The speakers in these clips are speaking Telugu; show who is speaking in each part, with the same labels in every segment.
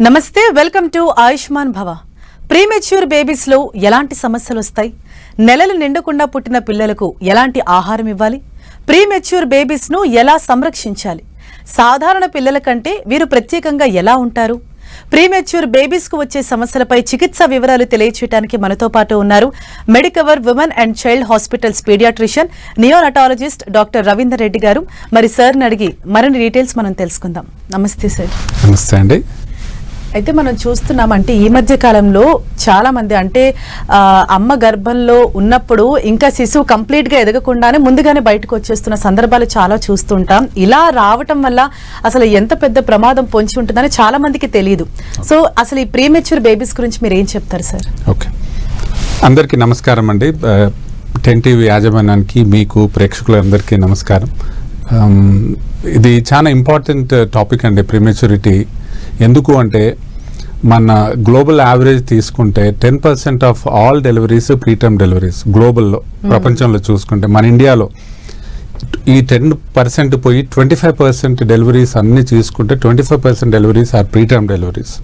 Speaker 1: నమస్తే, వెల్కమ్ టు ఆయుష్మాన్ భవ. ప్రీమెచ్యూర్ బేబీస్ లో ఎలాంటి సమస్యలు వస్తాయి? నెలలు నిండకుండా పుట్టిన పిల్లలకు ఎలాంటి ఆహారం ఇవ్వాలి? ప్రీమెచ్యూర్ బేబీస్ ను ఎలా సంరక్షించాలి? సాధారణ పిల్లల కంటే వీరు ప్రత్యేకంగా ఎలా ఉంటారు? ప్రీమెచ్యూర్ బేబీస్ కు వచ్చే సమస్యలపై చికిత్సా వివరాలు తెలియచేయడానికి మనతో పాటు ఉన్నారు Medicover women and child hospitals pediatrician, neonatologist doctor Ravinder Reddy గారు. మరి సార్ని అడిగి మరిన్ని డీటెయిల్స్ మనం తెలుసుకుందాం. నమస్తే సార్.
Speaker 2: నమస్తే అండి.
Speaker 1: అయితే మనం చూస్తున్నామంటే ఈ మధ్య కాలంలో చాలా మంది అంటే అమ్మ గర్భంలో ఉన్నప్పుడు ఇంకా శిశువు కంప్లీట్ గా ఎదగకుండానే ముందుగానే బయటకు వచ్చేస్తున్న సందర్భాలు చాలా చూస్తుంటాం. ఇలా రావటం వల్ల అసలు ఎంత పెద్ద ప్రమాదం పొంచి ఉంటుందని చాలా మందికి తెలియదు. సో అసలు ఈ ప్రీమెచ్యూర్ బేబీస్ గురించి మీరు ఏం చెప్తారు సార్?
Speaker 2: ఓకే, అందరికీ నమస్కారం అండి. 10 టీవీ యాజమాన్యానికి, మీకు ప్రేక్షకులందరికీ నమస్కారం. ఇది చాలా ఇంపార్టెంట్ టాపిక్ అండి, ప్రీమెచ్యూరిటీ. ఎందుకు అంటే మన గ్లోబల్ యావరేజ్ తీసుకుంటే 10% of all deliveries preterm deliveries గ్లోబల్లో, ప్రపంచంలో చూసుకుంటే మన ఇండియాలో ఈ 10% పోయి 25% డెలివరీస్ అన్ని తీసుకుంటే 25% deliveries are preterm deliveries.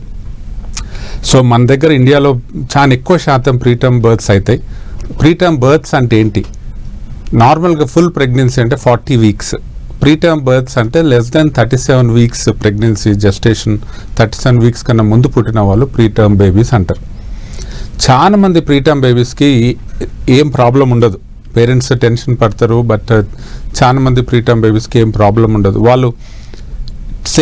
Speaker 2: So మన దగ్గర ఇండియాలో చాలా ఎక్కువ శాతం ప్రీటర్మ్ బర్త్స్ అవుతాయి. ప్రీటర్మ్ బర్త్స్ అంటే ఏంటి? నార్మల్గా ఫుల్ ప్రెగ్నెన్సీ అంటే 40 వీక్స్, ప్రీటర్మ్ బర్త్స్ అంటే less than 37 weeks pregnancy, gestation 37 weeks కన్నా ముందు పుట్టిన వాళ్ళు ప్రీటర్మ్ బేబీస్ అంటారు. చాలా మంది ప్రీటర్మ్ బేబీస్కి ఏం ప్రాబ్లం ఉండదు, పేరెంట్స్ టెన్షన్ పడతారు. బట్ చాలా మంది ప్రీటర్మ్ బేబీస్కి ఏం ప్రాబ్లం ఉండదు. వాళ్ళు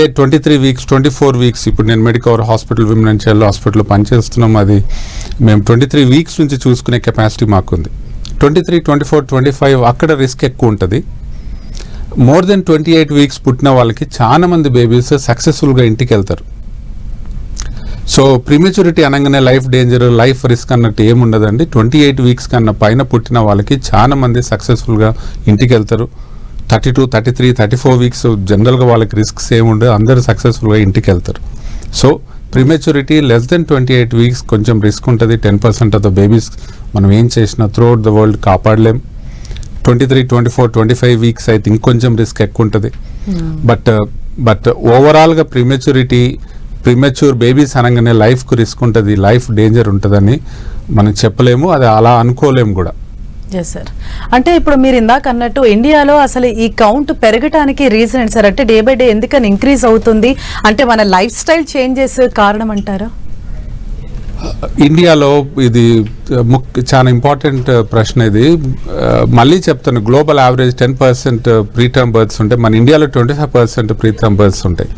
Speaker 2: 23 వీక్స్ 24 వీక్స్, ఇప్పుడు నేను Medicover hospital, women and child హాస్పిటల్లో పనిచేస్తున్నాం. అది మేము 23 వీక్స్ నుంచి చూసుకునే కెపాసిటీ మాకుంది. 23, 24, 25 అక్కడ రిస్క్ ఎక్కువ ఉంటుంది. మోర్ దెన్ 28 వీక్స్ పుట్టిన వాళ్ళకి చాలా మంది బేబీస్ సక్సెస్ఫుల్గా ఇంటికి వెళ్తారు. సో ప్రీమెచ్యూరిటీ అనగానే లైఫ్ డేంజర్, లైఫ్ రిస్క్ అన్నట్టు ఏముండదండి. 28 వీక్స్ కన్నా పైన పుట్టిన వాళ్ళకి చాలా మంది సక్సెస్ఫుల్గా ఇంటికి వెళ్తారు. 32, 33, 34 వీక్స్ జనరల్గా వాళ్ళకి రిస్క్స్ ఏముండదు, అందరూ సక్సెస్ఫుల్గా ఇంటికి వెళ్తారు. So prematurity less than 28 weeks కొంచెం రిస్క్ ఉంటుంది. 10% ఆఫ్ ద బేబీస్ మనం ఏం చేసినా త్రూ అవుట్ ద వరల్డ్ కాపాడలేం. 23, 24, 25 వీక్స్ అయితే ఇంకొంచెం రిస్క్ ఎక్కువ ఉంటుంది. బట్ ఓవరాల్గా ప్రీమెచ్యూర్ బేబీస్ అనగానే లైఫ్కు రిస్క్ ఉంటుంది, లైఫ్ డేంజర్ ఉంటుందని మనం చెప్పలేము, అది అలా అనుకోలేము కూడా.
Speaker 1: Yes sir. అంటే ఇప్పుడు మీరు ఇందాక అన్నట్టు ఇండియాలో అసలు ఈ కౌంట్ పెరగటానికి రీజన్ ఏంటి సార్? అంటే డే బై డే ఎందుకని ఇంక్రీజ్ అవుతుంది? అంటే మన లైఫ్ స్టైల్ చేంజెస్ కారణం అంటారా?
Speaker 2: ఇండియాలో ఇది చాలా ఇంపార్టెంట్ ప్రశ్న ఇది. మళ్ళీ చెప్తాను, గ్లోబల్ యావరేజ్ 10% ప్రీటర్మ్ బర్త్స్ ఉంటాయి, మన ఇండియాలో 25% ప్రీటర్మ్ బర్త్స్ ఉంటాయి.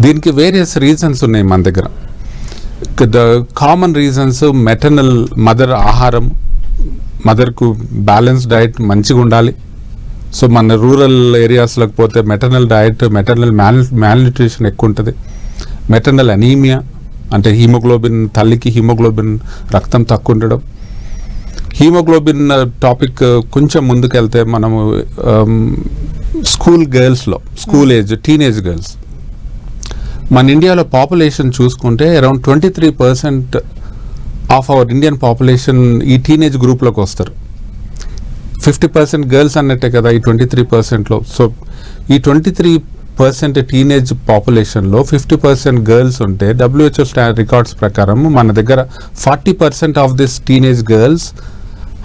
Speaker 2: దీనికి వేరియస్ రీజన్స్ ఉన్నాయి మన దగ్గర. The common reasons maternal mother ఆహారం, మదర్కు బ్యాలెన్స్ డైట్ మంచిగా ఉండాలి. సో మన రూరల్ ఏరియాస్లోకి పోతే మెటర్నల్ డైట్, మెటర్నల్ మ్యాల్న్యూట్రిషన్ ఎక్కువ ఉంటుంది. మెటర్నల్ అనీమియా అంటే హీమోగ్లోబిన్, తల్లికి హీమోగ్లోబిన్ రక్తం తక్కువ ఉండడం. హీమోగ్లోబిన్ టాపిక్ కొంచెం ముందుకెళ్తే మనము స్కూల్ గర్ల్స్లో, స్కూల్ ఏజ్ టీనేజ్ గర్ల్స్, మన ఇండియాలో పాపులేషన్ చూసుకుంటే around 23% of our Indian population ఈ టీనేజ్ గ్రూప్లోకి వస్తారు. 50% గర్ల్స్ అన్నట్టే కదా ఈ 23%లో. సో ఈ 23% టీనేజ్ పాపులేషన్లో 50% గర్ల్స్ ఉంటే WHO రికార్డ్స్ ప్రకారం మన దగ్గర 40% of this teenage girls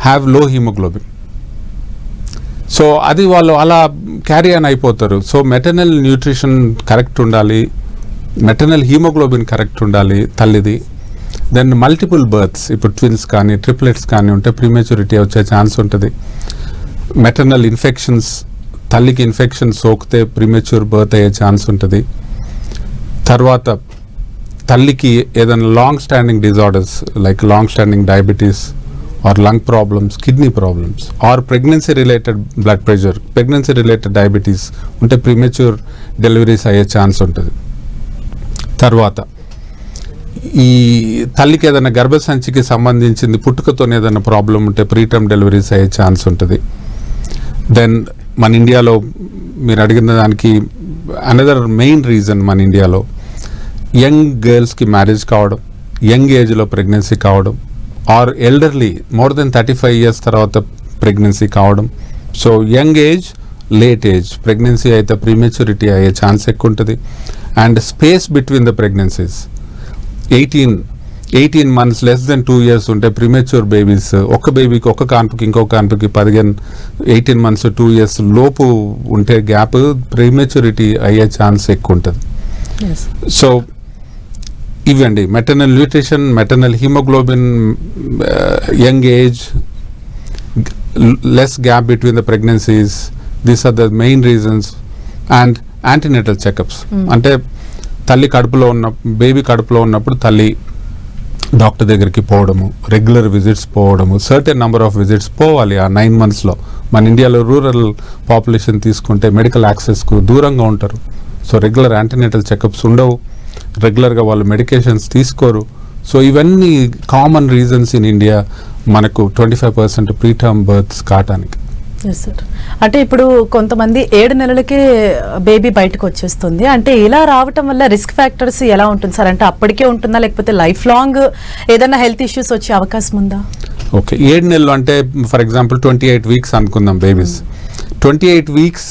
Speaker 2: have low haemoglobin. So అది వాళ్ళు అలా క్యారీ ఆన్ అయిపోతారు. సో మెటర్నల్ న్యూట్రిషన్ కరెక్ట్ ఉండాలి, మెటర్నల్ హీమోగ్లోబిన్ కరెక్ట్ ఉండాలి తల్లిది. దెన్ మల్టిపుల్ బర్త్స్, ఇప్పుడు ట్విన్స్ కానీ ట్రిప్లెట్స్ కానీ ఉంటే ప్రీమెచ్యూరిటీ వచ్చే ఛాన్స్ ఉంటుంది. మెటర్నల్ ఇన్ఫెక్షన్స్, తల్లికి ఇన్ఫెక్షన్ సోకితే ప్రీమెచ్యూర్ బర్త్ అయ్యే ఛాన్స్ ఉంటుంది. తర్వాత తల్లికి ఏదైనా long standing disorders like long standing diabetes or lung problems, kidney problems or pregnancy related blood pressure, pregnancy related diabetes ఉంటే ప్రీమెచ్యూర్ డెలివరీస్ అయ్యే ఛాన్స్ ఉంటుంది. తర్వాత ఈ తల్లికి ఏదైనా గర్భసంచికి సంబంధించింది పుట్టుకతో ఏదైనా ప్రాబ్లం ఉంటే ప్రీటర్మ్ డెలివరీస్ అయ్యే ఛాన్స్ ఉంటుంది. దెన్ మన ఇండియాలో మీరు అడిగిన దానికి అనదర్ మెయిన్ రీజన్ మన ఇండియాలో యంగ్ గర్ల్స్కి మ్యారేజ్ కావడం, యంగ్ ఏజ్లో ప్రెగ్నెన్సీ కావడం, or elderly more than 35 years తర్వాత ప్రెగ్నెన్సీ కావడం. So young age, late age pregnancy అయితే ప్రీమెచ్యూరిటీ అయ్యే ఛాన్స్ ఎక్కువ ఉంటుంది. And space between the pregnancies, 18 months less than 2 years ఉంటే ప్రీమెచ్యూర్ బేబీస్ ఒక బేబీకి ఒక కాన్పుకి ఇంకో కాన్పుకి 18 months 2 years లోపు ఉంటే గ్యాప్ ప్రీమెచ్యూరిటీ అయ్యే ఛాన్స్ ఎక్కువ ఉంటుంది. సో ఇవండి maternal nutrition, maternal haemoglobin, young age, less gap between the pregnancies, these are the main reasons. And antenatal checkups అంటే తల్లి కడుపులో ఉన్న బేబీ కడుపులో ఉన్నప్పుడు తల్లి డాక్టర్ దగ్గరికి పోవడము, రెగ్యులర్ విజిట్స్ పోవడము, సర్టెన్ నెంబర్ ఆఫ్ విజిట్స్ పోవాలి ఆ 9 monthsలో. మన ఇండియాలో రూరల్ పాపులేషన్ తీసుకుంటే మెడికల్ యాక్సెస్కు దూరంగా ఉంటారు. సో రెగ్యులర్ యాంటీనేటల్ చెకప్స్ ఉండవు, రెగ్యులర్గా వాళ్ళు మెడికేషన్స్ తీసుకోరు. సో ఇవన్నీ కామన్ రీజన్స్ ఇన్ ఇండియా మనకు 25% ప్రీటర్మ్ బర్త్స్ కావటానికి.
Speaker 1: సార్ అంటే ఇప్పుడు కొంతమంది 7 నెలలకే బేబీ బయటకు వచ్చేస్తుంది అంటే ఇలా రావటం వల్ల రిస్క్ ఫ్యాక్టర్స్ ఎలా ఉంటుంది సార్? అంటే అప్పటికే ఉంటుందా లేకపోతే లైఫ్ లాంగ్ ఏదైనా హెల్త్ ఇష్యూస్ వచ్చే అవకాశం ఉందా?
Speaker 2: ఓకే, 7 నెలలు అంటే ఫర్ ఎగ్జాంపుల్ 28 weeks అనుకుందాం బేబీస్. 28 weeks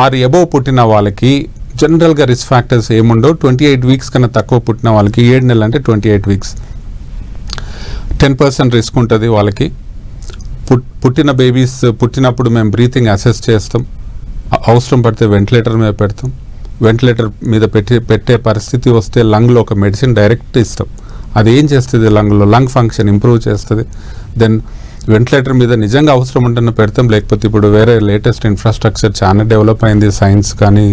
Speaker 2: ఆర్ ఎబోవ్ పుట్టిన వాళ్ళకి జనరల్గా రిస్క్ ఫ్యాక్టర్స్ ఏముండవు. 28 weeks కన్నా తక్కువ పుట్టిన వాళ్ళకి 7 నెలలు అంటే 28 weeks 10% రిస్క్ ఉంటుంది వాళ్ళకి. పుట్టిన బేబీస్ పుట్టినప్పుడు మేము బ్రీతింగ్ అసెస్ చేస్తాం, అవసరం పడితే వెంటిలేటర్ మీద పెడతాం. వెంటిలేటర్ మీద పెట్టే పరిస్థితి వస్తే లంగ్లో ఒక మెడిసిన్ డైరెక్ట్ ఇస్తాం. అది ఏం చేస్తుంది, లంగ్ ఫంక్షన్ ఇంప్రూవ్ చేస్తుంది. దెన్ వెంటిలేటర్ మీద నిజంగా అవసరం ఉంటేనే పెడతాం, లేకపోతే ఇప్పుడు వేరే లేటెస్ట్ ఇన్ఫ్రాస్ట్రక్చర్ చాలా డెవలప్ అయింది, సైన్స్ కానీ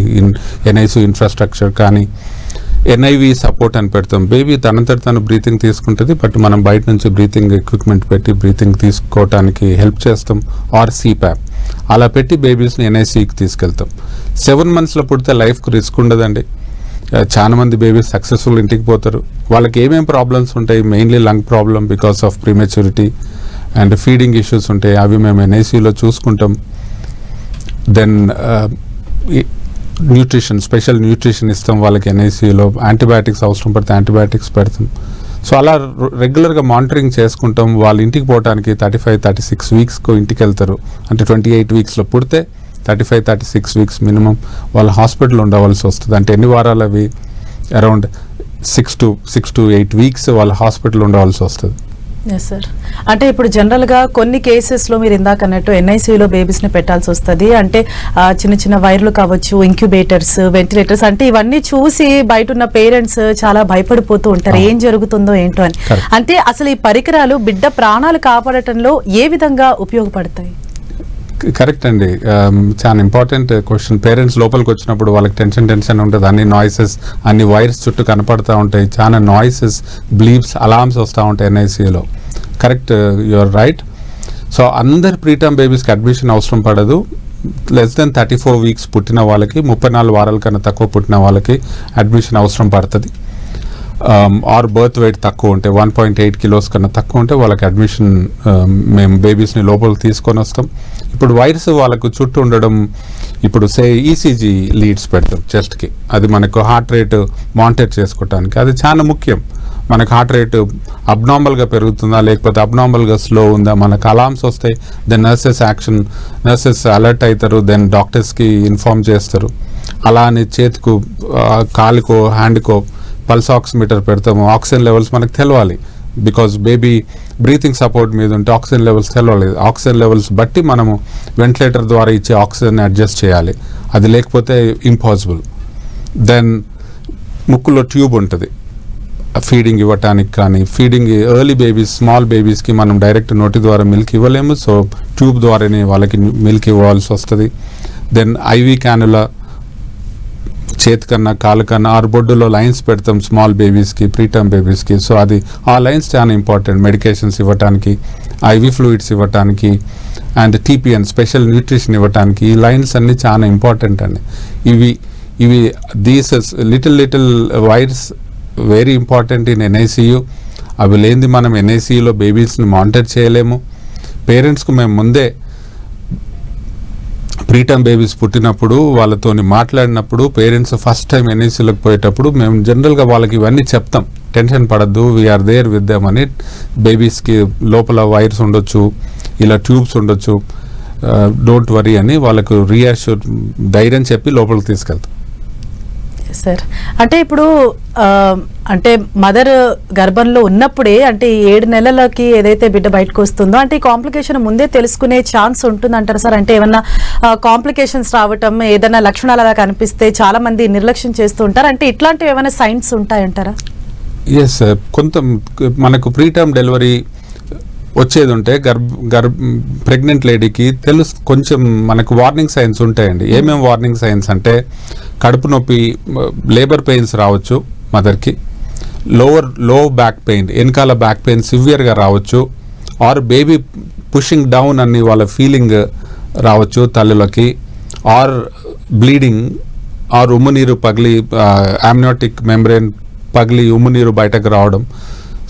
Speaker 2: ఎన్ఐసి ఇన్ఫ్రాస్ట్రక్చర్ కానీ ఎన్ఐవి సపోర్ట్ అని పెడతాం. బేబీ తనంతట తను బ్రీతింగ్ తీసుకుంటుంది, బట్ మనం బయట నుంచి బ్రీతింగ్ ఎక్విప్మెంట్ పెట్టి బ్రీతింగ్ తీసుకోవటానికి హెల్ప్ చేస్తాం. ఆర్ CPAP అలా పెట్టి బేబీస్ని ఎన్ఐసికి తీసుకెళ్తాం. 7 monthsలో పుడితే లైఫ్కు రిస్క్ ఉండదండి. చాలా మంది బేబీస్ సక్సెస్ఫుల్ ఇంటికి పోతారు. వాళ్ళకి ఏమేమి ప్రాబ్లమ్స్ ఉంటాయి, mainly lung problem because of prematurity and feeding issues ఉంటాయి, అవి మేము ఎన్ఐసిలో చూసుకుంటాం. దెన్ న్యూట్రిషన్, స్పెషల్ న్యూట్రిషన్ ఇస్తాం వాళ్ళకి ఎన్ఐసిలో. యాంటీబయాటిక్స్ అవసరం పడితే యాంటీబయాటిక్స్ పెడతాం. సో అలా రెగ్యులర్గా మానిటరింగ్ చేసుకుంటాం. వాళ్ళ ఇంటికి పోవడానికి 35-36 weeksకు ఇంటికి వెళ్తారు. అంటే 28 weeksలో పుడితే 35-36 weeks మినిమం వాళ్ళ హాస్పిటల్ ఉండవలసి వస్తుంది. అంటే ఎన్ని వారాలు అవి అరౌండ్ 6 to 8 weeks వాళ్ళ హాస్పిటల్ ఉండవలసి వస్తుంది.
Speaker 1: Yes sir. అంటే ఇప్పుడు జనరల్గా కొన్ని కేసెస్లో మీరు ఇందాక అన్నట్టు ఎన్ఐసిలో బేబీస్ని పెట్టాల్సి వస్తుంది. అంటే చిన్న చిన్న వైర్లు కావచ్చు, ఇంక్యుబేటర్స్, వెంటిలేటర్స్, అంటే ఇవన్నీ చూసి బయట ఉన్న పేరెంట్స్ చాలా భయపడిపోతూ ఉంటారు ఏం జరుగుతుందో ఏంటో అని. అంటే అసలు ఈ పరికరాలు బిడ్డ ప్రాణాలు కాపాడటంలో ఏ విధంగా ఉపయోగపడతాయి?
Speaker 2: కరెక్ట్ అండి, చాలా ఇంపార్టెంట్ క్వశ్చన్. పేరెంట్స్ లోపలికి వచ్చినప్పుడు వాళ్ళకి టెన్షన్ ఉంటుంది, అన్ని నాయిసెస్, అన్ని వైర్స్ చుట్టూ కనపడుతూ ఉంటాయి, చాలా నాయిసెస్, బ్లీప్స్, అలార్మ్స్ వస్తూ ఉంటాయి ఎన్ఐసిలో. Correct, you're right. సో అందరు ప్రీటర్మ్ బేబీస్కి అడ్మిషన్ అవసరం పడదు. లెస్ దెన్ 34 weeks పుట్టిన వాళ్ళకి, 34 వారాల కన్నా తక్కువ పుట్టిన వాళ్ళకి అడ్మిషన్ అవసరం పడుతుంది. ఆర్ బర్త్ వెయిట్ తక్కువ ఉంటే 1.8 kilos కన్నా తక్కువ ఉంటే వాళ్ళకి అడ్మిషన్ మేము బేబీస్ని లోపలికి తీసుకొని వస్తాం. ఇప్పుడు వైర్స్ వాళ్ళకు చుట్టూ ఉండడం, ఇప్పుడు ఈసీజీ లీడ్స్ పెడతాం చెస్ట్కి, అది మనకు హార్ట్ రేట్ మానిటర్ చేసుకోవటానికి. అది చాలా ముఖ్యం. మనకు హార్ట్ రేటు అబ్నార్మల్గా పెరుగుతుందా లేకపోతే అబ్నార్మల్గా స్లో ఉందా, మనకు అలార్మ్స్ వస్తాయి. దెన్ నర్సెస్ అలర్ట్ అవుతారు, దెన్ డాక్టర్స్కి ఇన్ఫార్మ్ చేస్తారు. అలా అని చేతికు, కాలుకో, హ్యాండ్కో పల్స్ ఆక్సిమీటర్ పెడతాము. ఆక్సిజన్ లెవెల్స్ మనకు తెలవాలి, బికాజ్ బేబీ బ్రీతింగ్ సపోర్ట్ మీద ఉంటే ఆక్సిజన్ లెవెల్స్ తెలవాలి. ఆక్సిజన్ లెవెల్స్ బట్టి మనము వెంటిలేటర్ ద్వారా ఇచ్చే ఆక్సిజన్ అడ్జస్ట్ చేయాలి, అది లేకపోతే ఇంపాసిబుల్. దెన్ ముక్కులో ట్యూబ్ ఉంటుంది ఫీడింగ్ ఇవ్వటానికి, కానీ ఫీడింగ్ ఎర్లీ బేబీస్, స్మాల్ బేబీస్కి మనం డైరెక్ట్ నోటి ద్వారా మిల్క్ ఇవ్వలేము, సో ట్యూబ్ ద్వారానే వాళ్ళకి మిల్క్ ఇవ్వాల్సి వస్తుంది. దెన్ ఐవీ క్యానులా చేతి కన్నా కాలు కన్నా ఆరు బొడ్డులో లైన్స్ పెడతాం స్మాల్ బేబీస్కి, ప్రీటర్మ్ బేబీస్కి. సో అది ఆ లైన్స్ చాలా ఇంపార్టెంట్ మెడికేషన్స్ ఇవ్వటానికి, ఐవీ ఫ్లూయిడ్స్ ఇవ్వటానికి, అండ్ టీపీఎన్ స్పెషల్ న్యూట్రిషన్ ఇవ్వటానికి. ఈ లైన్స్ అన్నీ చాలా ఇంపార్టెంట్ అండి. ఇవి these little wires very important in NICU. అవి లేనిది మనం ఎన్ఐసియులో బేబీస్ని మానిటర్ చేయలేము. పేరెంట్స్కు మేము ముందే ప్రీటర్మ్ బేబీస్ పుట్టినప్పుడు వాళ్ళతో మాట్లాడినప్పుడు, పేరెంట్స్ ఫస్ట్ టైం ఎన్ఐసిలోకి పోయేటప్పుడు మేము జనరల్గా వాళ్ళకి ఇవన్నీ చెప్తాం, టెన్షన్ పడద్దు, వీఆర్ దేర్ విత్ దెమ్ అని. బేబీస్కి లోపల వైర్స్ ఉండొచ్చు, ఇలా ట్యూబ్స్ ఉండొచ్చు, డోంట్ వరీ అని వాళ్ళకు రీఅష్యూర్, ధైర్యం చెప్పి లోపలికి తీసుకెళ్తాం.
Speaker 1: సార్ అంటే ఇప్పుడు అంటే మదర్ గర్భంలో ఉన్నప్పుడే అంటే ఈ 7 నెలలకి ఏదైతే బిడ్డ బయటకు వస్తుందో అంటే ఈ కాంప్లికేషన్ ముందే తెలుసుకునే ఛాన్స్ ఉంటుంది అంటారు సార్. అంటే ఏమన్నా కాంప్లికేషన్స్ రావటం ఏదైనా లక్షణాలు అలా కనిపిస్తే చాలా మంది నిర్లక్ష్యం చేస్తూ ఉంటారు. అంటే ఇట్లాంటివి ఏమైనా సైన్స్ ఉంటాయంటారా?
Speaker 2: ఎస్, కొంత మనకు ప్రీటర్మ్ డెలివరీ వచ్చేది ఉంటే ప్రెగ్నెంట్ లేడీకి కొంచెం మనకు వార్నింగ్ సైన్స్ ఉంటాయండి. ఏమేమి వార్నింగ్ సైన్స్ అంటే కడుపు నొప్పి, లేబర్ పెయిన్స్ రావచ్చు మదర్కి, లో బ్యాక్ పెయిన్, వెనకాల బ్యాక్ పెయిన్ సివియర్గా రావచ్చు, ఆర్ బేబీ పుషింగ్ డౌన్ అని వాళ్ళ ఫీలింగ్ రావచ్చు తల్లులకి, ఆర్ బ్లీడింగ్, ఆర్ ఉమ్మునీరు పగిలి ఆమ్నియోటిక్ మెంబ్రెయిన్ పగిలి ఉమ్మునీరు బయటకు రావడం.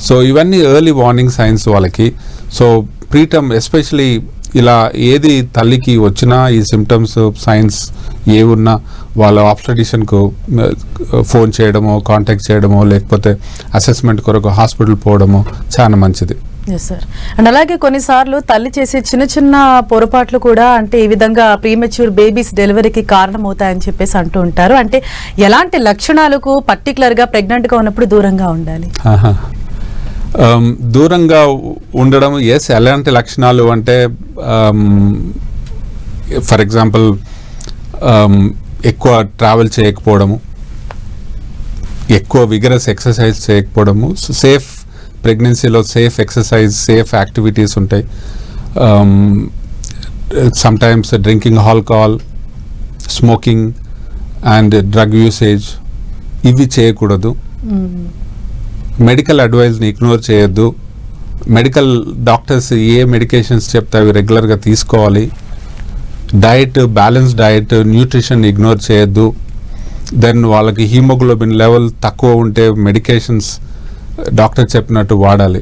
Speaker 2: సో ఇవన్నీ ఎర్లీ వార్నింగ్ సైన్స్ వాళ్ళకి. సో ప్రీటర్మ్ ఎస్పెషలీ ఇలా ఏది తల్లికి వచ్చినా ఈ సిమ్టమ్స్ సైన్స్ ఏ ఉన్నా వాళ్ళ ఆబ్స్టెటిషియన్కు ఫోన్ చేయడమో, కాంటాక్ట్ చేయడమో, లేకపోతే అసెస్మెంట్ కొరకు హాస్పిటల్ పోవడమో చాలా మంచిది.
Speaker 1: Yes sir. అండ్ అలాగే కొన్నిసార్లు తల్లి చేసే చిన్న చిన్న పొరపాట్లు కూడా అంటే ఈ విధంగా ప్రీమెచ్యూర్ బేబీస్ డెలివరీకి కారణమవుతాయని చెప్పేసి అంటూ ఉంటారు. అంటే ఎలాంటి లక్షణాలకు పర్టికులర్గా ప్రెగ్నెంట్గా ఉన్నప్పుడు దూరంగా ఉండాలి?
Speaker 2: దూరంగా ఉండడం ఎస్, ఎలాంటి లక్షణాలు అంటే ఫర్ ఎగ్జాంపుల్ ఎక్కువ ట్రావెల్ చేయకపోవడము, ఎక్కువ విగరస్ ఎక్సర్సైజ్ చేయకపోవడము, సేఫ్ ప్రెగ్నెన్సీలో సేఫ్ ఎక్సర్సైజ్, సేఫ్ యాక్టివిటీస్ ఉంటాయి. Sometimes drinking alcohol, smoking and drug usage ఇవి చేయకూడదు. మెడికల్ అడ్వైజ్ని ఇగ్నోర్ చేయొద్దు. మెడికల్ డాక్టర్స్ ఏ మెడికేషన్స్ చెప్తే అవి రెగ్యులర్గా తీసుకోవాలి. Diet, balance diet, nutrition ignore చేయొద్దు. దెన్ వాళ్ళకి హీమోగ్లోబిన్ లెవెల్ తక్కువ ఉంటే మెడికేషన్స్ డాక్టర్ చెప్పినట్టు వాడాలి.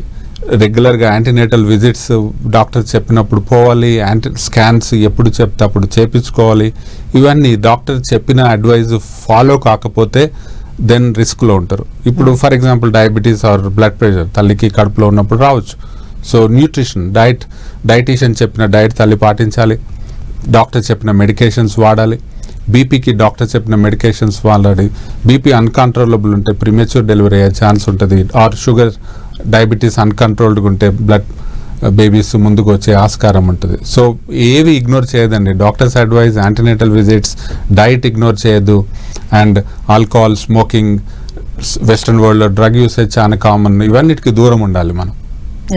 Speaker 2: రెగ్యులర్గా యాంటీనేటల్ విజిట్స్ డాక్టర్ చెప్పినప్పుడు పోవాలి. స్కాన్స్ ఎప్పుడు చెప్తే అప్పుడు చేయించుకోవాలి. ఇవన్నీ డాక్టర్ చెప్పిన అడ్వైజ్ ఫాలో కాకపోతే దెన్ రిస్క్లో ఉంటారు. ఇప్పుడు for example diabetes or blood pressure తల్లికి కడుపులో ఉన్నప్పుడు రావచ్చు. సో న్యూట్రిషన్, డైటీషియన్ చెప్పిన డైట్ తల్లి పాటించాలి. డాక్టర్ చెప్పిన మెడికేషన్స్ వాడాలి. బీపీకి డాక్టర్ చెప్పిన మెడికేషన్స్ వాడాలి. బీపీ అన్కంట్రోలబుల్ ఉంటే ప్రీమెచ్యూర్ డెలివరీ అయ్యే ఛాన్స్ ఉంటుంది. ఆర్ షుగర్, డయాబెటీస్ అన్కంట్రోల్డ్గా ఉంటే బ్లడ్ బేబీస్ ముందుకు వచ్చే ఆస్కారం ఉంటుంది. సో ఏవి ఇగ్నోర్ చేయదండి. Doctors advice, antenatal visits, diet ignore చేయొద్దు. అండ్ ఆల్కహాల్, స్మోకింగ్, వెస్ట్రన్ వరల్డ్లో డ్రగ్ యూసేజ్ చాలా కామన్. ఇవన్నిటికి దూరం ఉండాలి మనం.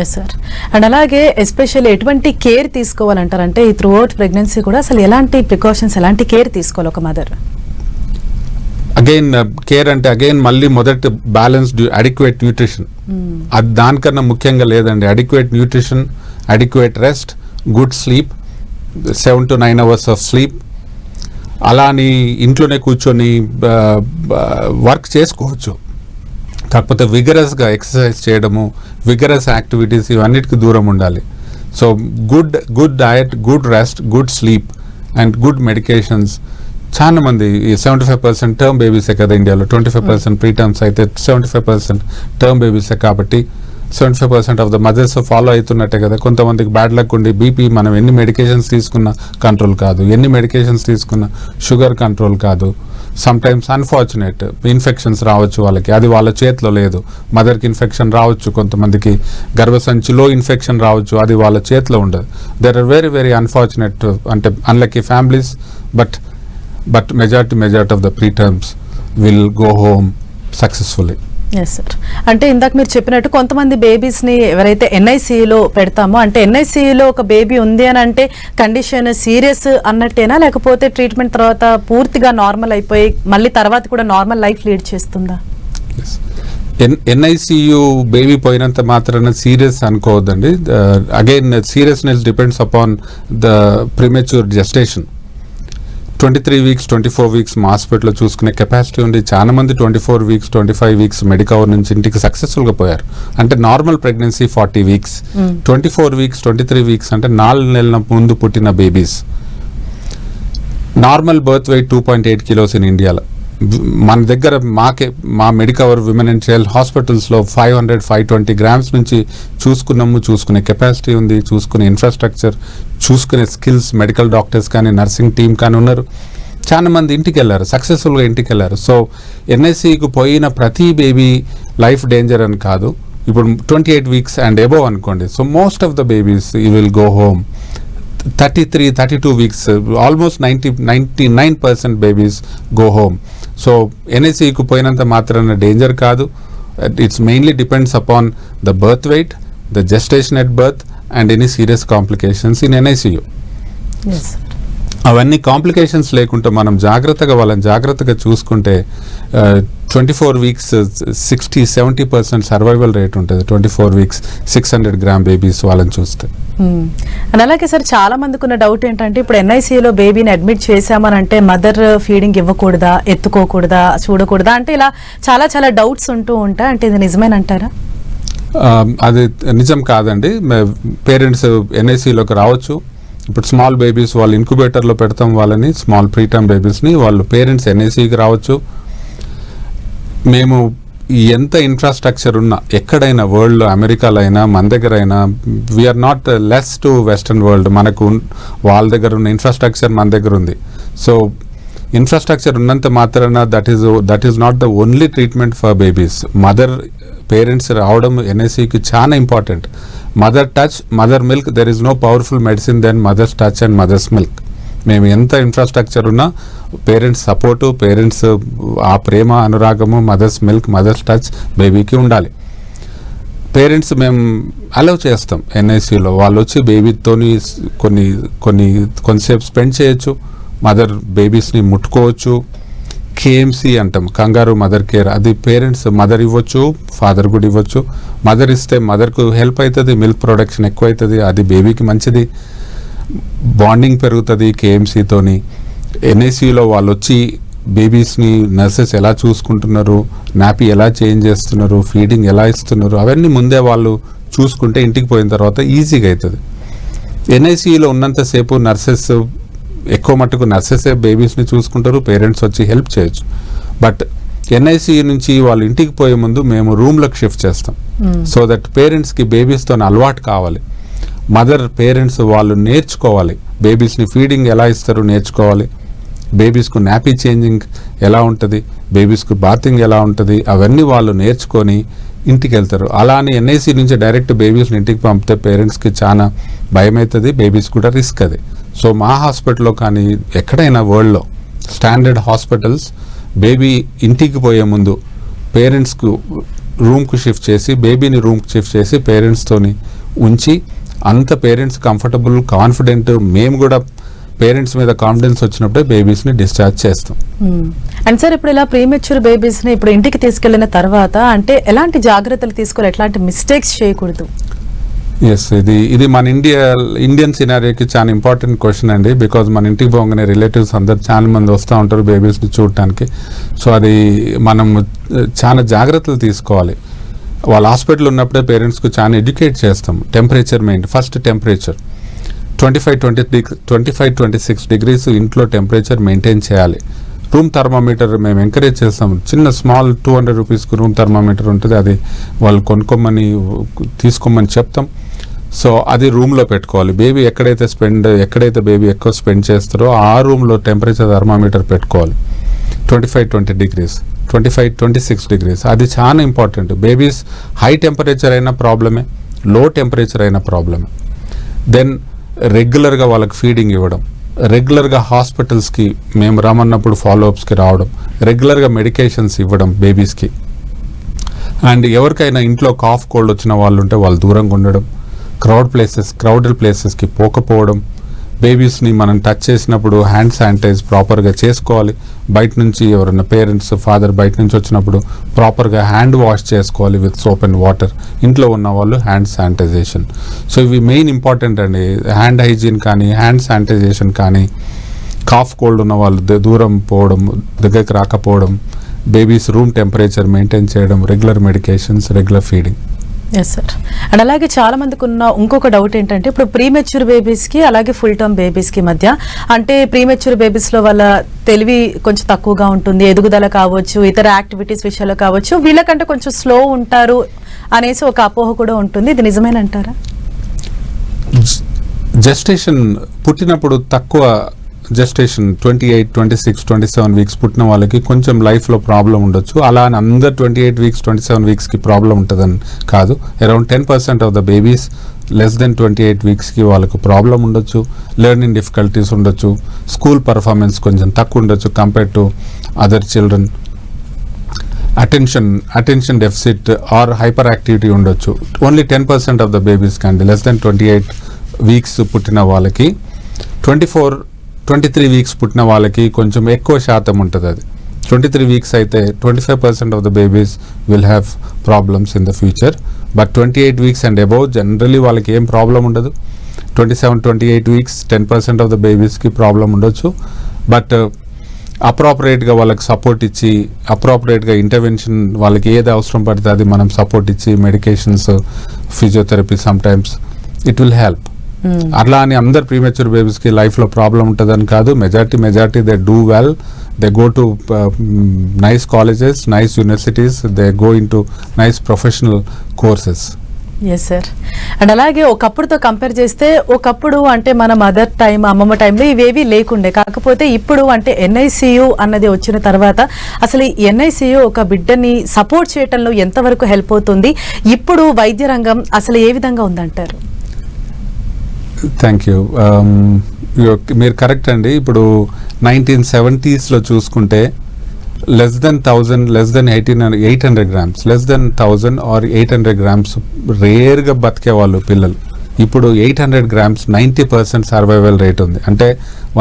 Speaker 1: Yes sir. అండ్ అలాగే ఎస్పెషల్లీ ఎటువంటి కేర్ తీసుకోవాలంటారంటే ఈ త్రూ అవుట్ ప్రెగ్నెన్సీ కూడా అసలు ఎలాంటి ప్రికాషన్స్, ఎలాంటి కేర్ తీసుకోవాలి ఒక మదర్?
Speaker 2: అగైన్ కేర్ అంటే అగైన్ మళ్ళీ మొదటి బ్యాలెన్స్డ్ అడిక్వేట్ న్యూట్రిషన్. అది దానికన్నా ముఖ్యంగా లేదండి. Adequate nutrition, adequate rest, good sleep, 7 to 9 hours of sleep. అలా అని ఇంట్లోనే కూర్చొని వర్క్ చేసుకోవచ్చు. కాకపోతే విగరస్గా ఎక్సర్సైజ్ చేయడము, విగరస్ యాక్టివిటీస్ ఇవన్నిటికి దూరం ఉండాలి. So good diet, good rest, good sleep and good medications. చాలా మంది 75% టర్మ్ బేబీసే కదా ఇండియాలో. 25% ప్రీ టర్మ్స్ అయితే 75% టర్మ్ బేబీసే. కాబట్టి 75% ఆఫ్ ద మదర్స్ ఫాలో అవుతున్నట్టే కదా. కొంతమందికి బ్యాడ్ లక్ ఉండి బీపీ మనం ఎన్ని మెడికేషన్స్ తీసుకున్నా కంట్రోల్ కాదు, ఎన్ని మెడికేషన్స్ తీసుకున్నా షుగర్ కంట్రోల్ కాదు. సమ్టైమ్స్ అన్ఫార్చునేట్ ఇన్ఫెక్షన్స్ రావచ్చు వాళ్ళకి, అది వాళ్ళ చేతిలో లేదు. మదర్కి ఇన్ఫెక్షన్ రావచ్చు, కొంతమందికి గర్భసంచిలో ఇన్ఫెక్షన్ రావచ్చు, అది వాళ్ళ చేతిలో ఉండదు. There are very very unfortunate అంటే unlucky families. But majority of the preterms will go home successfully.
Speaker 1: Yes sir. అంటే ఇందాక మీరు చెప్పినట్టు కొంతమంది బేబీస్ని ఎవరైతే ఎన్ఐసియులో పెడతామో అంటే ఎన్ఐసియులో ఒక బేబీ ఉంది అని అంటే కండిషన్ సీరియస్ అన్నట్టేనా, లేకపోతే ట్రీట్మెంట్ తర్వాత పూర్తిగా నార్మల్ అయిపోయి మళ్ళీ తర్వాత కూడా నార్మల్ లైఫ్ లీడ్ చేస్తుందా?
Speaker 2: ఎన్ఐసియు బేబీ పోయినంత మాత్రాన సీరియస్ అనుకోవద్దండి. Again seriousness depends upon the premature gestation. 23 weeks, 24 weeks మా హాస్పిటల్లో చూసుకునే కెపాసిటీ ఉంది. చాలా మంది 24 weeks, 25 weeks మెడికవర్ నుంచి ఇంటికి సక్సెస్ఫుల్గా పోయారు. అంటే normal pregnancy 40 weeks, 24 weeks, 23 weeks అంటే 4 నెలల ముందు పుట్టిన babies. Normal birth weight 2.8 kilos in ఇండియాలో. మన దగ్గర మా మెడికవర్ విమెన్ అండ్ చైల్డ్ హాస్పిటల్స్లో 500-520 grams నుంచి చూసుకునే కెపాసిటీ ఉంది, చూసుకునే ఇన్ఫ్రాస్ట్రక్చర్, చూసుకునే స్కిల్స్ మెడికల్ డాక్టర్స్ కానీ నర్సింగ్ టీమ్ కానీ ఉన్నారు. చాలా మంది ఇంటికి వెళ్ళారు, సక్సెస్ఫుల్గా ఇంటికి వెళ్ళారు. సో ఎన్ఐసికి పోయిన ప్రతి బేబీ లైఫ్ డేంజర్ అని కాదు. ఇప్పుడు 28 వీక్స్ అండ్ అబోవ్ అనుకోండి, so most of the babies you will go home. 32 weeks almost 99% babies go home. So ఎన్ఐసికి పోయినంత మాత్రాన డేంజర్ కాదు. It's mainly depends upon the birth weight, the gestation at birth and any serious complications in NICU. అవన్నీ కాంప్లికేషన్స్ లేకుండా మనం వాళ్ళని జాగ్రత్తగా చూసుకుంటే 24 వీక్స్ 60-70% సర్వైవల్ రేట్ ఉంటుంది. 24 వీక్స్ 600 గ్రామ్ బేబీస్ వాళ్ళని చూస్తే.
Speaker 1: అండ్ అలాగే సార్, చాలా మందికి ఉన్న డౌట్ ఏంటంటే, ఇప్పుడు ఎన్ఐసిలో బేబీని అడ్మిట్ చేశామని అంటే మదర్ ఫీడింగ్ ఇవ్వకూడదా, ఎత్తుకోకూడదా, చూడకూడదా, అంటే ఇలా చాలా చాలా డౌట్స్ ఉంటూ ఉంటాయి. అంటే ఇది నిజమేనంటారా?
Speaker 2: అది నిజం కాదండి. పేరెంట్స్ ఎన్ఐసిలోకి రావచ్చు. ఇప్పుడు స్మాల్ బేబీస్ వాళ్ళు ఇంక్యుబేటర్లో పెడతాం వాళ్ళని, స్మాల్ ప్రీటర్మ్ బేబీస్ని, వాళ్ళు పేరెంట్స్ ఎన్ఐసికి రావచ్చు. మేము ఎంత ఇన్ఫ్రాస్ట్రక్చర్ ఉన్నా ఎక్కడైనా వరల్డ్లో, అమెరికాలో అయినా మన దగ్గర అయినా, we are not less to western world. మనకు వాళ్ళ దగ్గర ఉన్న ఇన్ఫ్రాస్ట్రక్చర్ మన దగ్గర ఉంది. సో ఇన్ఫ్రాస్ట్రక్చర్ ఉన్నంత మాత్రాన that is not the only treatment for babies. Parents రావడం ఎన్ఐసికి చాలా important. Mother touch, mother milk, there is no powerful medicine than mother's touch and mother's milk. మేము ఎంత ఇన్ఫ్రాస్ట్రక్చర్ ఉన్నా పేరెంట్స్ సపోర్టు, పేరెంట్స్ ఆ ప్రేమ అనురాగము, మదర్స్ మిల్క్, మదర్స్ టచ్ బేబీకి ఉండాలి. పేరెంట్స్ మేము అలౌ చేస్తాం ఎన్ఐసిలో. వాళ్ళు వచ్చి బేబీతోని కొంతసేపు స్పెండ్ చేయొచ్చు, మదర్ బేబీస్ని ముట్టుకోవచ్చు. కేఎంసీ అంటాం, కంగారు మదర్ కేర్. అది పేరెంట్స్ మదర్ ఇవ్వచ్చు, ఫాదర్ కూడా ఇవ్వచ్చు. మదర్ ఇస్తే మదర్కు హెల్ప్ అవుతుంది, మిల్క్ ప్రొడక్షన్ ఎక్కువ అవుతుంది, అది బేబీకి మంచిది, బాండింగ్ పెరుగుతుంది కేఎంసీతోని. ఎన్ఐసిలో వాళ్ళు వచ్చి బేబీస్ని నర్సెస్ ఎలా చూసుకుంటున్నారు, నాపీ ఎలా చేంజ్ చేస్తున్నారు, ఫీడింగ్ ఎలా ఇస్తున్నారు, అవన్నీ ముందే వాళ్ళు చూసుకుంటే ఇంటికి పోయిన తర్వాత ఈజీగా అవుతుంది. ఎన్ఐసిలో ఉన్నంతసేపు నర్సెస్ ఎక్కువ మట్టుకు నర్సెసే బేబీస్ని చూసుకుంటారు, పేరెంట్స్ వచ్చి హెల్ప్ చేయొచ్చు. బట్ ఎన్ఐసి నుంచి వాళ్ళు ఇంటికి పోయే ముందు మేము రూమ్లకు షిఫ్ట్ చేస్తాం. సో దట్ పేరెంట్స్కి బేబీస్తో అలవాటు కావాలి. పేరెంట్స్ వాళ్ళు నేర్చుకోవాలి, బేబీస్ని ఫీడింగ్ ఎలా ఇస్తారు నేర్చుకోవాలి, బేబీస్కు నాపీ చేంజింగ్ ఎలా ఉంటుంది, బేబీస్కు బాతింగ్ ఎలా ఉంటుంది, అవన్నీ వాళ్ళు నేర్చుకొని ఇంటికి వెళ్తారు. అలా అని ఎన్ఐసి నుంచి డైరెక్ట్ బేబీస్ని ఇంటికి పంపితే పేరెంట్స్కి చాలా భయం అవుతుంది, బేబీస్ కూడా రిస్క్ అది. సో మా హాస్పిటల్లో కానీ ఎక్కడైనా వరల్డ్లో స్టాండర్డ్ హాస్పిటల్స్ బేబీ ఇంటికి పోయే ముందు పేరెంట్స్కు రూమ్కు షిఫ్ట్ చేసి, బేబీని రూమ్కి షిఫ్ట్ చేసి పేరెంట్స్తోని ఉంచి, అంత పేరెంట్స్ కంఫర్టబుల్, కాన్ఫిడెంట్, మేము కూడా పేరెంట్స్ మీద కాన్ఫిడెన్స్ వచ్చినప్పుడే బేబీస్ని డిశ్చార్జ్ చేస్తాం.
Speaker 1: అండ్ సార్, ఇప్పుడు ఇలా ప్రీమెచ్యూర్ బేబీస్ని ఇప్పుడు ఇంటికి తీసుకెళ్లిన తర్వాత అంటే ఎలాంటి జాగ్రత్తలు తీసుకోవాలి, ఎట్లాంటి మిస్టేక్స్ చేయకూడదు?
Speaker 2: ఎస్, ఇది మన ఇండియన్ సినారియోకి చాలా ఇంపార్టెంట్ క్వశ్చన్ అండి. బికాజ్ మన ఇంటికి పోగానే రిలేటివ్స్ అందరు చాలా మంది వస్తూ ఉంటారు బేబీస్ని చూడటానికి. సో అది మనం చాలా జాగ్రత్తలు తీసుకోవాలి. వాళ్ళ హాస్పిటల్ ఉన్నప్పుడే పేరెంట్స్కు చాలా ఎడ్యుకేట్ చేస్తాం. టెంపరేచర్ ఫస్ట్ టెంపరేచర్ 25-26 డిగ్రీస్ ఇంట్లో టెంపరేచర్ మెయింటైన్ చేయాలి. రూమ్ థర్మామీటర్ మేము ఎంకరేజ్ చేస్తాం. చిన్న స్మాల్ 200 రూపీస్కి రూమ్ థర్మామీటర్ ఉంటుంది, అది వాళ్ళు తీసుకోమని చెప్తాం. సో అది రూమ్లో పెట్టుకోవాలి. బేబీ ఎక్కడైతే బేబీ ఎక్కువ స్పెండ్ చేస్తారో ఆ రూమ్లో టెంపరేచర్ థర్మామీటర్ పెట్టుకోవాలి. 25-20 డిగ్రీస్, 25-26 డిగ్రీస్, అది చాలా ఇంపార్టెంట్. బేబీస్ హై టెంపరేచర్ అయినా ప్రాబ్లమే, లో టెంపరేచర్ అయినా ప్రాబ్లమే. దెన్ రెగ్యులర్గా వాళ్ళకి ఫీడింగ్ ఇవ్వడం, రెగ్యులర్గా హాస్పిటల్స్కి మేము రమ్మన్నప్పుడు ఫాలోఅప్స్కి రావడం, రెగ్యులర్గా మెడికేషన్స్ ఇవ్వడం బేబీస్కి. అండ్ ఎవరికైనా ఇంట్లో కాఫ్ కోల్డ్ వచ్చిన వాళ్ళు ఉంటే వాళ్ళు దూరంగా ఉండడం, క్రౌడెడ్ ప్లేసెస్కి పోకపోవడం, బేబీస్ని మనం టచ్ చేసినప్పుడు హ్యాండ్ శానిటైజ్ ప్రాపర్గా చేసుకోవాలి. బయట నుంచి ఎవరైనా పేరెంట్స్, ఫాదర్ బయట నుంచి వచ్చినప్పుడు ప్రాపర్గా హ్యాండ్ వాష్ చేసుకోవాలి విత్ సోప్ అండ్ వాటర్. ఇంట్లో ఉన్న వాళ్ళు హ్యాండ్ శానిటైజేషన్. సో ఇవి మెయిన్ ఇంపార్టెంట్ అండి. హ్యాండ్ హైజీన్ కానీ, హ్యాండ్ శానిటైజేషన్ కానీ, కాఫ్ కోల్డ్ ఉన్న వాళ్ళు దూరం పోవడం, దగ్గరికి రాకపోవడం, బేబీస్ రూమ్ టెంపరేచర్ మెయింటైన్ చేయడం, regular medications, regular feeding.
Speaker 1: Yes sir. And అలాగే చాలా మందికి ఉన్న ఇంకొక డౌట్ ఏంటంటే, ఇప్పుడు ప్రీమెచ్యూర్ బేబీస్కి అలాగే ఫుల్ టర్మ్ బేబీస్కి మధ్య, అంటే ప్రీమెచ్యూర్ బేబీస్లో వాళ్ళ తెలివి కొంచెం తక్కువగా ఉంటుంది, ఎదుగుదల కావచ్చు, ఇతర యాక్టివిటీస్ విషయాల్లో కావచ్చు, వీళ్ళకంటే కొంచెం స్లో ఉంటారు అనేసి ఒక అపోహ కూడా ఉంటుంది. ఇది నిజమేనంటారా?
Speaker 2: జెస్టేషన్ పుట్టినప్పుడు తక్కువ జెస్టేషన్ 28, 26, 27 వీక్స్ పుట్టిన వాళ్ళకి కొంచెం లైఫ్లో ప్రాబ్లం ఉండొచ్చు. అలా అని అందరు 28 వీక్స్ 27 వీక్స్కి ప్రాబ్లం ఉంటుందని కాదు. Around 10% of the babies less than 28 వీక్స్కి వాళ్ళకు ప్రాబ్లం ఉండొచ్చు, లెర్నింగ్ డిఫికల్టీస్ ఉండొచ్చు, స్కూల్ పర్ఫార్మెన్స్ కొంచెం తక్కువ ఉండొచ్చు compare to other children, attention deficit or hyperactivity ఉండొచ్చు. ఓన్లీ 10% ఆఫ్ ద బేబీస్ కండి లెస్ దెన్ 28 వీక్స్ పుట్టిన వాళ్ళకి, 23 వీక్స్ పుట్టిన వాళ్ళకి కొంచెం ఎక్కువ శాతం ఉంటుంది. అది 23 వీక్స్ అయితే 25% of the babies will have problems in the future. But 28 weeks and above generally వాళ్ళకి ఏం ప్రాబ్లం ఉండదు. 27, 28 వీక్స్ 10% ఆఫ్ ద బేబీస్కి ప్రాబ్లం ఉండొచ్చు. బట్ అప్రాపరేట్గా వాళ్ళకి సపోర్ట్ ఇచ్చి, అప్రాపరేట్గా ఇంటర్వెన్షన్ వాళ్ళకి ఏది అవసరం పడితే అది మనం సపోర్ట్ ఇచ్చి, medications, physiotherapy sometimes it will help. అట్లా అని అందరు ప్రీమెచ్యూర్ బేబీస్కి లైఫ్లో ప్రాబ్లం ఉంటుందని కాదు. Majority they do well, they go to nice colleges, nice universities, they go in to nice professional courses.
Speaker 1: Yes sir. And అలాగే ఒకప్పుడుతో కంపేర్ చేస్తే, ఒకప్పుడు అంటే మన మదర్ టైం, అమ్మమ్మ టైంలో ఇవేవి లేకుండే. కాకపోతే ఇప్పుడు అంటే NICU అన్నది వచ్చిన తర్వాత అసలు ఈ NICU ఒక బిడ్డని సపోర్ట్ చేయటంలో ఎంతవరకు హెల్ప్ అవుతుంది? ఇప్పుడు వైద్య రంగం అసలు ఏ విధంగా ఉందంటారు?
Speaker 2: Thank you. మీరు కరెక్ట్ అండి. ఇప్పుడు 1970s చూసుకుంటే less than 1000, less than 800 grams, less than 1000 or 800 grams రేర్గా బతికే వాళ్ళు పిల్లలు. ఇప్పుడు 800 grams 90% సర్వైవల్ రేట్ ఉంది. అంటే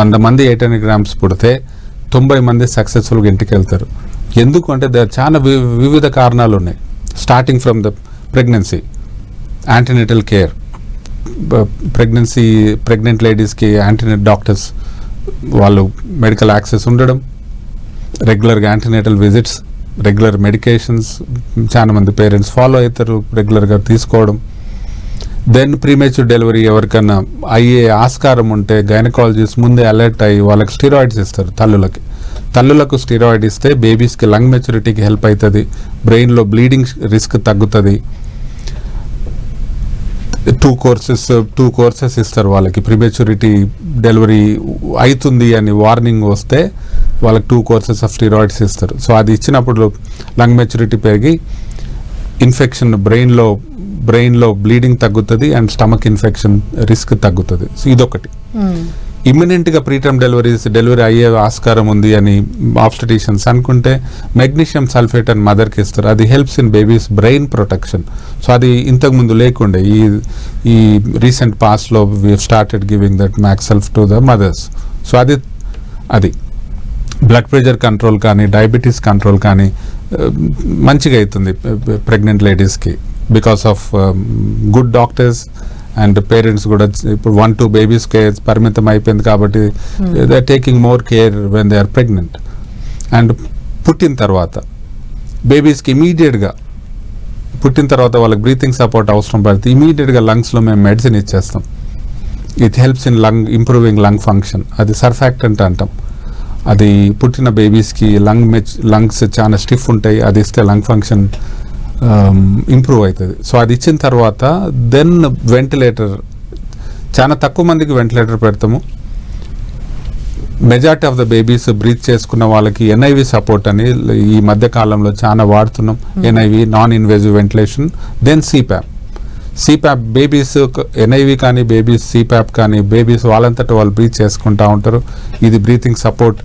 Speaker 2: 100 మంది 800 grams పుడితే 90 మంది సక్సెస్ఫుల్గా ఇంటికి వెళ్తారు. ఎందుకు అంటే చాలా వివిధ కారణాలు ఉన్నాయి. Starting from the pregnancy, antenatal care, pregnant లేడీస్కి యాంటీనేట్ డాక్టర్స్ వాళ్ళు మెడికల్ యాక్సెస్ ఉండడం, రెగ్యులర్గా యాంటీనేటల్ విజిట్స్, రెగ్యులర్ మెడికేషన్స్ చాలా మంది పేరెంట్స్ ఫాలో అవుతారు, రెగ్యులర్గా తీసుకోవడం. దెన్ ప్రీమేచ్యూర్ డెలివరీ ఎవరికన్నా అయ్యే ఆస్కారం ఉంటే గైనకాలజిస్ట్ ముందే అలర్ట్ అయ్యి వాళ్ళకి స్టీరాయిడ్స్ ఇస్తారు. తల్లులకు స్టీరాయిడ్ ఇస్తే బేబీస్కి లంగ్ మెచ్యూరిటీకి హెల్ప్ అవుతుంది, బ్రెయిన్లో బ్లీడింగ్ రిస్క్ తగ్గుతుంది. 2 కోర్సెస్ ఇస్తారు వాళ్ళకి. ప్రీమెచ్యూరిటీ డెలివరీ అవుతుంది అని వార్నింగ్ వస్తే వాళ్ళకి 2 కోర్సెస్ ఆఫ్ స్టీరాయిడ్స్ ఇస్తారు. సో అది ఇచ్చినప్పుడు లంగ్ మెచ్యూరిటీ పెరిగి ఇన్ఫెక్షన్ బ్రెయిన్లో బ్లీడింగ్ తగ్గుతుంది అండ్ స్టమక్ ఇన్ఫెక్షన్ రిస్క్ తగ్గుతుంది. సో ఇదొకటి. ఇమ్మినెంట్గా ప్రీటర్మ్ డెలివరీ అయ్యే ఆస్కారం ఉంది అని ఆబ్స్టెటిషియన్స్ అనుకుంటే మెగ్నీషియం సల్ఫేట్ అని మదర్కి ఇస్తారు. అది helps in babies brain protection. So అది ఇంతకుముందు లేకుండే. ఈ రీసెంట్ పాస్ట్లో we started giving that mag sulph to the mothers. So అది బ్లడ్ ప్రెషర్ కంట్రోల్ కానీ, డయాబెటీస్ కంట్రోల్ కానీ మంచిగా అవుతుంది ప్రెగ్నెంట్ లేడీస్కి because of good doctors and parents కూడా. ఇప్పుడు 1-2 బేబీస్కి పరిమితం అయిపోయింది కాబట్టి they are taking more care when they are pregnant. And పుట్టిన తర్వాత బేబీస్కి ఇమీడియట్గా పుట్టిన తర్వాత వాళ్ళకి బ్రీతింగ్ సపోర్ట్ అవసరం పడితే ఇమీడియట్గా లంగ్స్లో మేము మెడిసిన్ ఇచ్చేస్తాం. It helps in improving lung function. అది సర్ఫాక్టెంట్ అంటాం. అది పుట్టిన బేబీస్కి లంగ్స్ చాలా స్టిఫ్ ఉంటాయి, అది ఇస్తే లంగ్ ఫంక్షన్ ఇంప్రూవ్ అవుతుంది. సో అది ఇచ్చిన తర్వాత దెన్ వెంటిలేటర్, చాలా తక్కువ మందికి వెంటిలేటర్ పెడతాము. Majority of the babies breathe చేసుకున్న వాళ్ళకి NIV సపోర్ట్ అని ఈ మధ్య కాలంలో చాలా వాడుతున్నాం. NIV, non invasive ventilation. Then CPAP babies, NIV కానీ బేబీస్ CPAP కానీ బేబీస్ వాళ్ళంతటా వాళ్ళు బ్రీత్ చేసుకుంటూ ఉంటారు. ఇది బ్రీతింగ్ సపోర్ట్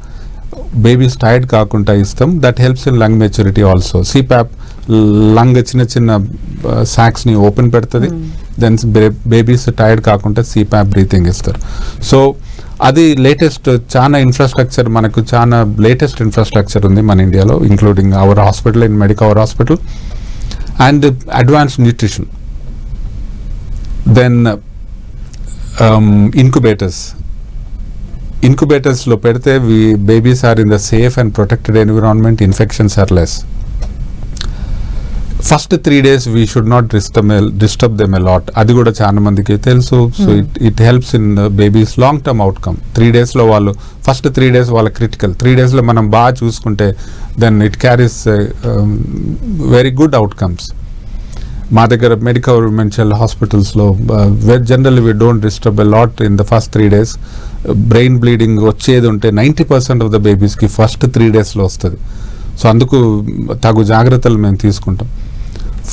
Speaker 2: బేబీస్ టైర్డ్ కాకుండా ఇస్తాం. That helps in lung maturity also. CPAP lung చిన్న సాక్స్ని ఓపెన్ పెడుతుంది. దెన్ బేబీస్ టైర్డ్ కాకుండా CPAP బ్రీతింగ్ ఇస్తారు. సో అది లేటెస్ట్ చాలా ఇన్ఫ్రాస్ట్రక్చర్, మనకు చాలా లేటెస్ట్ ఇన్ఫ్రాస్ట్రక్చర్ ఉంది మన ఇండియాలో, including our hospital in Medicover hospital. And advanced nutrition. Then incubators లో పెడితే babies are in the safe and protected environment, infections are less. First 3 days we should not disturb them a lot. అది కూడా చాలా మందికి తెలుసు. So it helps in babies long term outcome. 3 days వాళ్ళు ఫస్ట్ 3 days వాళ్ళ క్రిటికల్. 3 days మనం బాగా చూసుకుంటే then it carries very good outcomes. మా దగ్గర మెడికల్ మెన్షల్ హాస్పిటల్స్లో generally we don't disturb a lot in the first 3 days. Brain bleeding వచ్చేది ఉంటే 90% ఆఫ్ ద బేబీస్కి ఫస్ట్ 3 daysలో వస్తుంది. సో అందుకు తగు జాగ్రత్తలు మేము తీసుకుంటాం.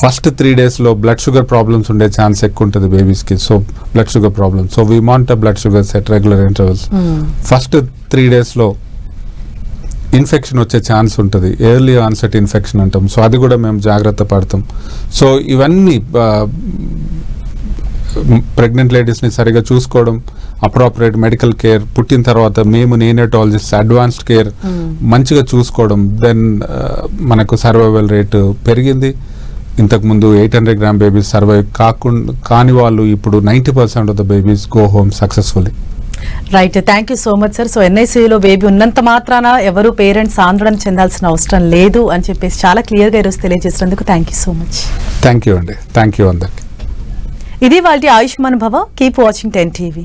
Speaker 2: ఫస్ట్ 3 daysలో బ్లడ్ షుగర్ ప్రాబ్లమ్స్ ఉండే ఛాన్స్ ఎక్కువ ఉంటుంది బేబీస్కి. So blood sugar problems, so we monitor blood sugars at regular intervals. First 3 daysలో ఇన్ఫెక్షన్ వచ్చే ఛాన్స్ ఉంటుంది, ఎర్లీ ఆన్సెట్ ఇన్ఫెక్షన్ అంటాం. సో అది కూడా మేము జాగ్రత్త పడతాం. సో ఇవన్నీ ప్రెగ్నెంట్ లేడీస్ని సరిగా చూసుకోవడం, అప్రాపరేట్ మెడికల్ కేర్, పుట్టిన తర్వాత మేము నేనేటాలజిస్ట్ అడ్వాన్స్డ్ కేర్ మంచిగా చూసుకోవడం, దెన్ మనకు సర్వైవల్ రేటు పెరిగింది. ఇంతకుముందు 800 గ్రామ్ బేబీస్ సర్వైవ్ కాని వాళ్ళు ఇప్పుడు 90% of the babies go home successfully.
Speaker 1: Right, thank you so much sir. So ఎన్ఐసీయూలో బేబీ ఉన్నంత మాత్రాన ఎవరు పేరెంట్స్ ఆందోళన చెందాల్సిన అవసరం లేదు అని చెప్పేసి చాలా క్లియర్గా ఈరోజు తెలియజేసినందుకు thank you so much.
Speaker 2: Thank you అండి, థ్యాంక్ యూ అందరికి.
Speaker 1: ఇది వాళ్ళ Ayushman Bhava. Keep watching 10 TV.